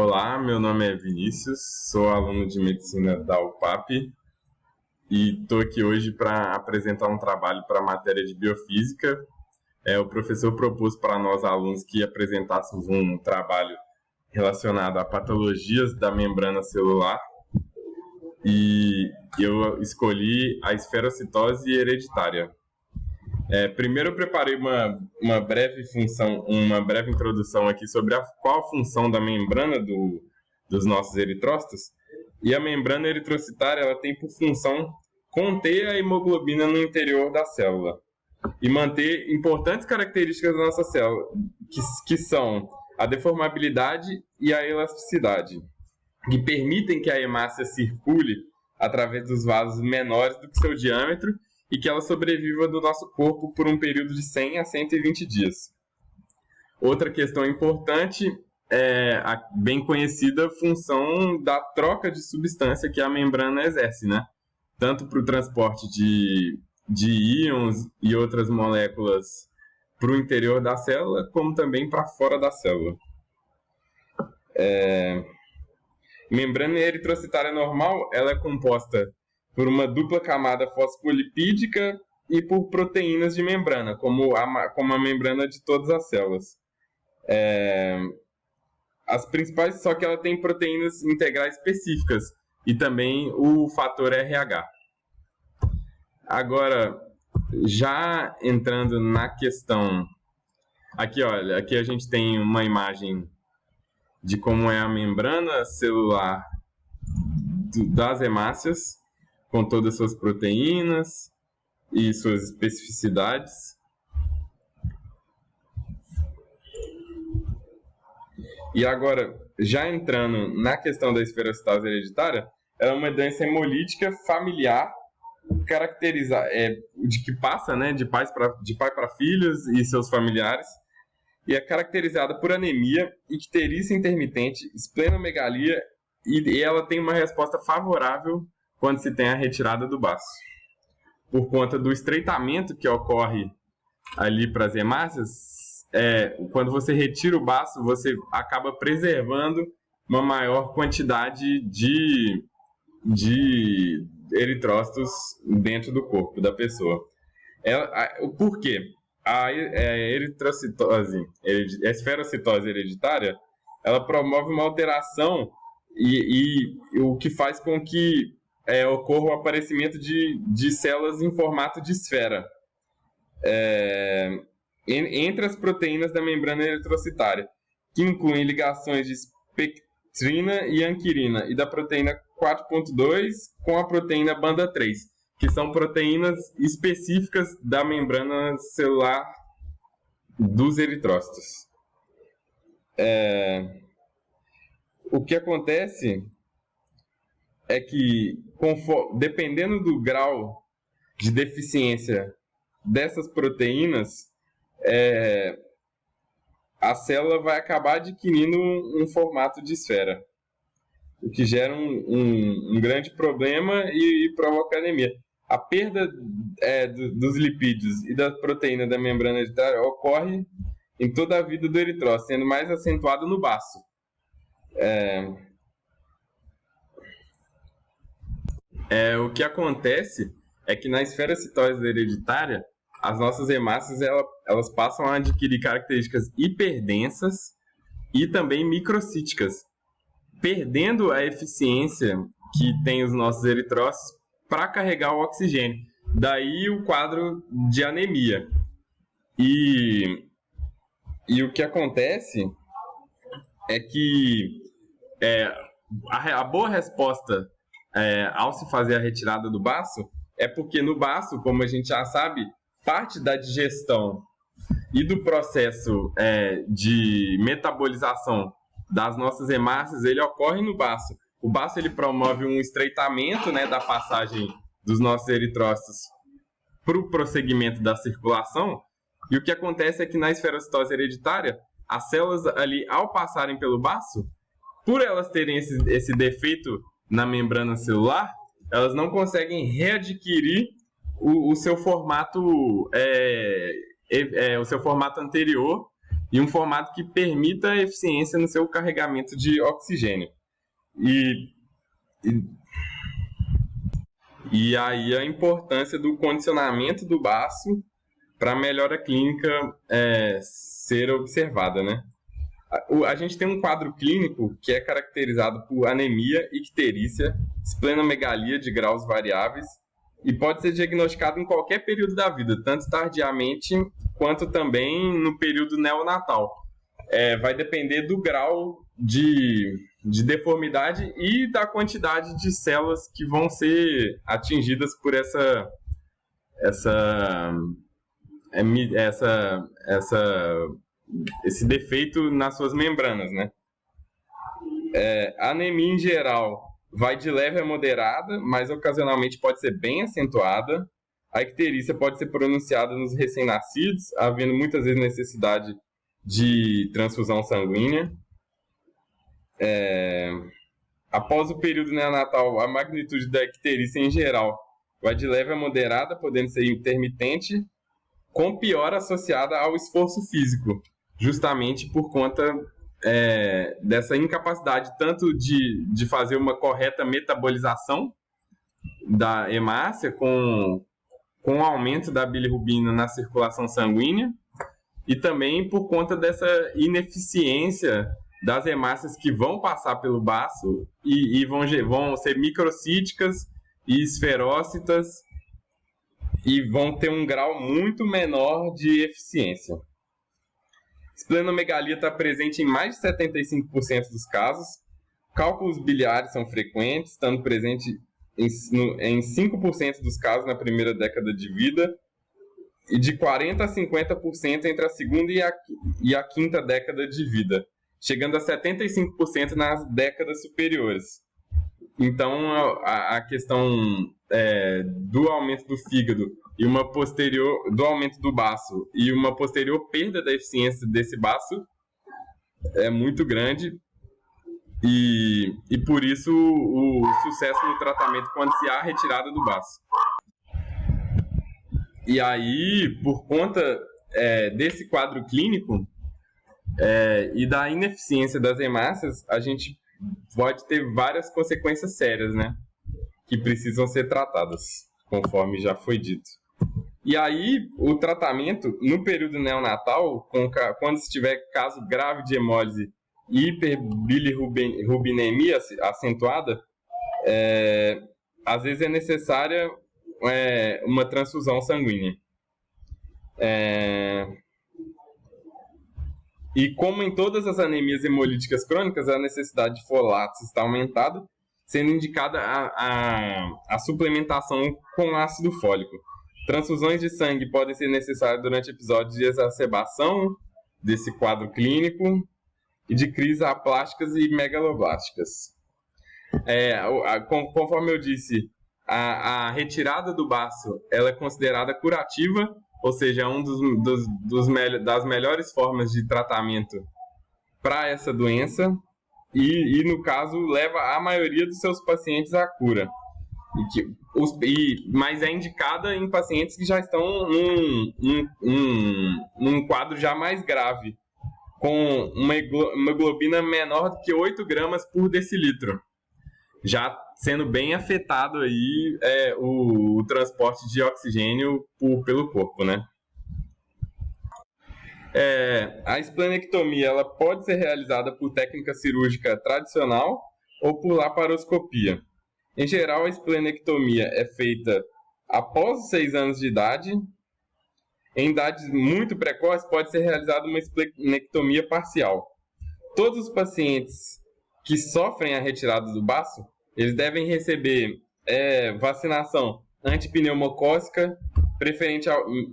Olá, meu nome é Vinícius, sou aluno de medicina da UPAP e estou aqui hoje para apresentar um trabalho para a matéria de biofísica. O professor propôs para nós alunos que apresentássemos um trabalho relacionado a patologias da membrana celular e eu escolhi a esferocitose hereditária. Primeiro eu preparei uma breve introdução aqui sobre qual a função da membrana dos nossos eritrócitos. E a membrana eritrocitária ela tem por função conter a hemoglobina no interior da célula e manter importantes características da nossa célula, que são a deformabilidade e a elasticidade, que permitem que a hemácia circule através dos vasos menores do que seu diâmetro e que ela sobreviva do nosso corpo por um período de 100 a 120 dias. Outra questão importante é a bem conhecida função da troca de substância que a membrana exerce, né? Tanto para o transporte de íons e outras moléculas para o interior da célula, como também para fora da célula. Membrana eritrocitária normal ela é composta por uma dupla camada fosfolipídica e por proteínas de membrana, como a membrana de todas as células. As principais, só que ela tem proteínas integrais específicas e também o fator RH. Agora, já entrando na questão, aqui a gente tem uma imagem de como é a membrana celular das hemácias, com todas as suas proteínas e suas especificidades. E agora, já entrando na questão da esferocitose hereditária, ela é uma doença hemolítica familiar, que passa, né, de pai para filhos e seus familiares, e é caracterizada por anemia, icterícia intermitente, esplenomegalia, e ela tem uma resposta favorável quando se tem a retirada do baço. Por conta do estreitamento que ocorre ali para as hemácias, quando você retira o baço, você acaba preservando uma maior quantidade de eritrócitos dentro do corpo da pessoa. Por quê? A esferocitose hereditária, ela promove uma alteração e o que faz com que ocorra o aparecimento de células em formato de esfera entre as proteínas da membrana eritrocitária, que incluem ligações de espectrina e anquirina, e da proteína 4.2 com a proteína banda 3, que são proteínas específicas da membrana celular dos eritrócitos. O que acontece é que, dependendo do grau de deficiência dessas proteínas, a célula vai acabar adquirindo um formato de esfera, o que gera um grande problema e provoca anemia. A perda dos lipídios e da proteína da membrana hereditária ocorre em toda a vida do eritrócito, sendo mais acentuado no baço. O que acontece é que na esferocitose hereditária, as nossas hemácias elas passam a adquirir características hiperdensas e também microcíticas, perdendo a eficiência que tem os nossos eritrócitos para carregar o oxigênio. Daí o quadro de anemia. E o que acontece é que a boa resposta ao se fazer a retirada do baço é porque no baço, como a gente já sabe, parte da digestão e do processo de metabolização das nossas hemácias, ele ocorre no baço. O baço ele promove um estreitamento, né, da passagem dos nossos eritrócitos para o prosseguimento da circulação, e o que acontece é que na esferocitose hereditária, as células ali, ao passarem pelo baço, por elas terem esse defeito na membrana celular, elas não conseguem readquirir o seu formato anterior, e um formato que permita eficiência no seu carregamento de oxigênio. E aí a importância do condicionamento do baço para a melhora clínica ser observada, né? A gente tem um quadro clínico que é caracterizado por anemia, icterícia, esplenomegalia de graus variáveis e pode ser diagnosticado em qualquer período da vida, tanto tardiamente quanto também no período neonatal. Vai depender do grau de deformidade e da quantidade de células que vão ser atingidas por esse defeito nas suas membranas, né? A anemia em geral vai de leve a moderada, mas ocasionalmente pode ser bem acentuada. A icterícia pode ser pronunciada nos recém-nascidos, havendo muitas vezes necessidade de transfusão sanguínea. Após o período neonatal, a magnitude da icterícia em geral vai de leve a moderada, podendo ser intermitente, com piora associada ao esforço físico, justamente por conta dessa incapacidade tanto de fazer uma correta metabolização da hemácia com o aumento da bilirrubina na circulação sanguínea e também por conta dessa ineficiência das hemácias que vão passar pelo baço e vão ser microcíticas e esferócitas e vão ter um grau muito menor de eficiência. Esplenomegalia está presente em mais de 75% dos casos. Cálculos biliares são frequentes, estando presente em 5% dos casos na primeira década de vida e de 40% a 50% entre a segunda e a quinta década de vida, chegando a 75% nas décadas superiores. Então, a questão do aumento do fígado e do aumento do baço e uma posterior perda da eficiência desse baço é muito grande e por isso o sucesso no tratamento quando se há a retirada do baço. E aí, por conta desse quadro clínico e da ineficiência das hemácias, a gente pode ter várias consequências sérias, né? Que precisam ser tratadas, conforme já foi dito. E aí, o tratamento no período neonatal, quando se tiver caso grave de hemólise e hiperbilirrubinemia acentuada, às vezes é necessária uma transfusão sanguínea. E como em todas as anemias hemolíticas crônicas, a necessidade de folatos está aumentada, sendo indicada a suplementação com ácido fólico. Transfusões de sangue podem ser necessárias durante episódios de exacerbação desse quadro clínico e de crises aplásticas e megaloblásticas. Conforme eu disse, a retirada do baço ela é considerada curativa, ou seja, das melhores formas de tratamento para essa doença e, no caso, leva a maioria dos seus pacientes à cura. Mas é indicada em pacientes que já estão num quadro já mais grave, com uma hemoglobina menor do que 8 gramas por decilitro, já sendo bem afetado aí o transporte de oxigênio pelo corpo, né? A esplenectomia ela pode ser realizada por técnica cirúrgica tradicional ou por laparoscopia. Em geral, a esplenectomia é feita após os 6 anos de idade. Em idades muito precoces, pode ser realizada uma esplenectomia parcial. Todos os pacientes que sofrem a retirada do baço, eles devem receber vacinação antipneumocócica,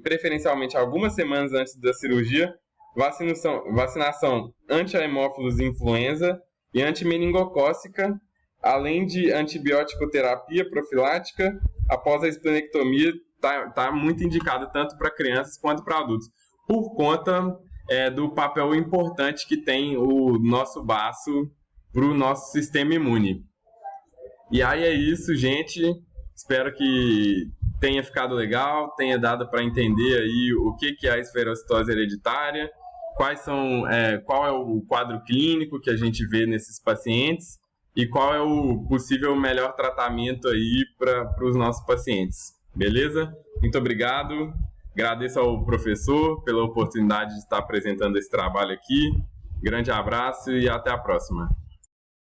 preferencialmente algumas semanas antes da cirurgia, vacinação anti-hemófilos influenza e antimeningocócica, além de antibiótico-terapia profilática. Após a esplenectomia, está muito indicado tanto para crianças quanto para adultos, por conta do papel importante que tem o nosso baço para o nosso sistema imune. E aí é isso, gente. Espero que tenha ficado legal, tenha dado para entender aí o que é a esferocitose hereditária qual é o quadro clínico que a gente vê nesses pacientes e qual é o possível melhor tratamento aí para os nossos pacientes. Beleza? Muito obrigado. Agradeço ao professor pela oportunidade de estar apresentando esse trabalho aqui. Grande abraço e até a próxima.